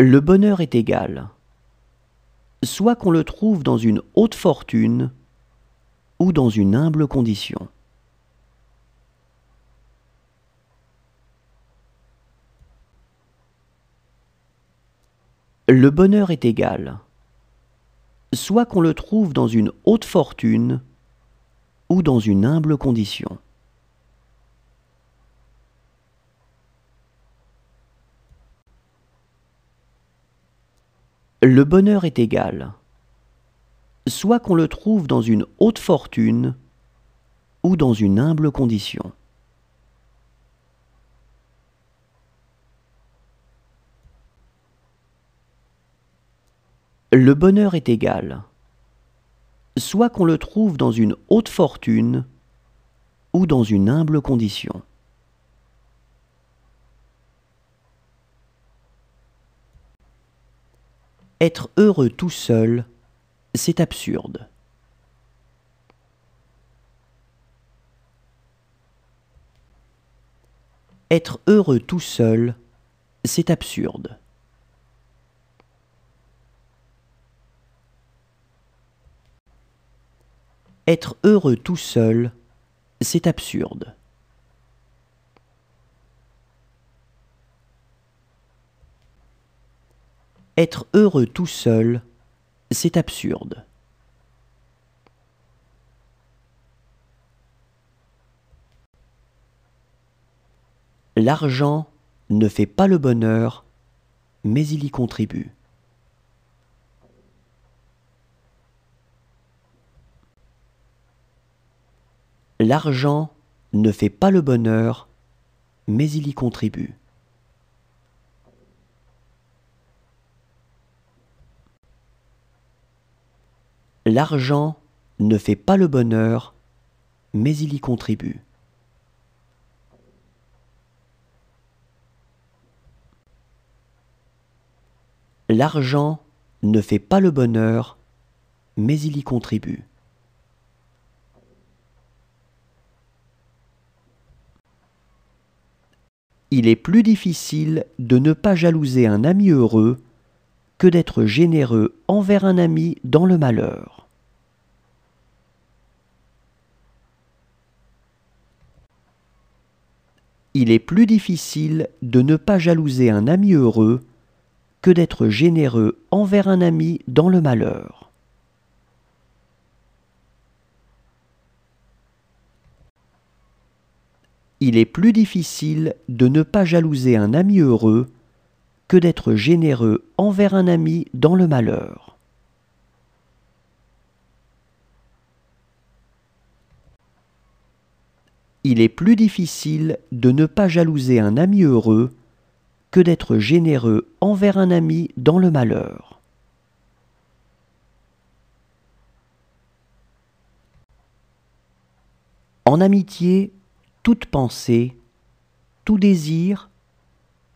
Le bonheur est égal, soit qu'on le trouve dans une haute fortune ou dans une humble condition. Le bonheur est égal, soit qu'on le trouve dans une haute fortune ou dans une humble condition. Le bonheur est égal, soit qu'on le trouve dans une haute fortune ou dans une humble condition. Le bonheur est égal, soit qu'on le trouve dans une haute fortune ou dans une humble condition. Être heureux tout seul, c'est absurde. Être heureux tout seul, c'est absurde. Être heureux tout seul, c'est absurde. Être heureux tout seul, c'est absurde. L'argent ne fait pas le bonheur, mais il y contribue. L'argent ne fait pas le bonheur, mais il y contribue. L'argent ne fait pas le bonheur, mais il y contribue. L'argent ne fait pas le bonheur, mais il y contribue. Il est plus difficile de ne pas jalouser un ami heureux que d'être généreux envers un ami dans le malheur. Il est plus difficile de ne pas jalouser un ami heureux que d'être généreux envers un ami dans le malheur. Il est plus difficile de ne pas jalouser un ami heureux que d'être généreux envers un ami dans le malheur. Il est plus difficile de ne pas jalouser un ami heureux que d'être généreux envers un ami dans le malheur. En amitié, toute pensée, tout désir,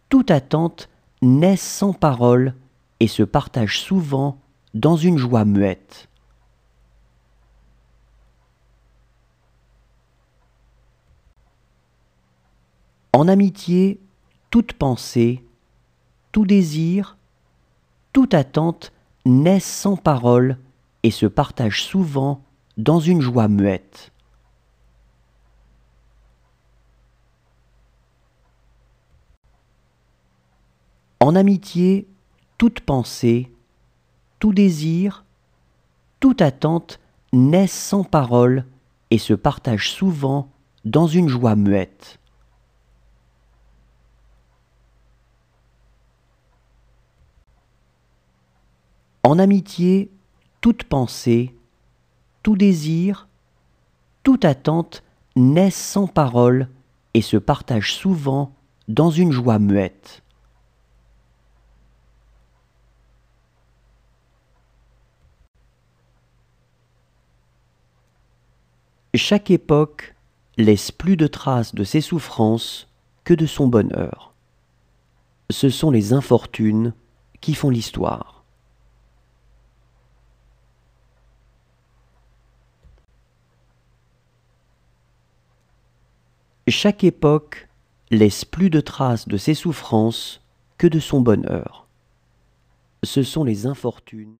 toute attente naissent sans parole et se partagent souvent dans une joie muette. En amitié, toute pensée, tout désir, toute attente naissent sans parole et se partagent souvent dans une joie muette. En amitié, toute pensée, tout désir, toute attente naissent sans parole et se partagent souvent dans une joie muette. En amitié, toute pensée, tout désir, toute attente naissent sans parole et se partagent souvent dans une joie muette. Chaque époque, époque, laisse plus de traces de ses souffrances que de son bonheur. Ce sont les infortunes qui font l'histoire. Chaque époque laisse plus de traces de ses souffrances que de son bonheur. Chaque époque laisse plus de traces de ses souffrances que de son bonheur. Chaque époque laisse plus de traces de ses souffrances que de son bonheur. Chaque époque laisse plus de traces de ses souffrances que de son bonheur. Ce sont les infortunes qui font l'histoire. Chaque époque laisse plus de traces de ses souffrances que de son bonheur. ce sont les infortunes.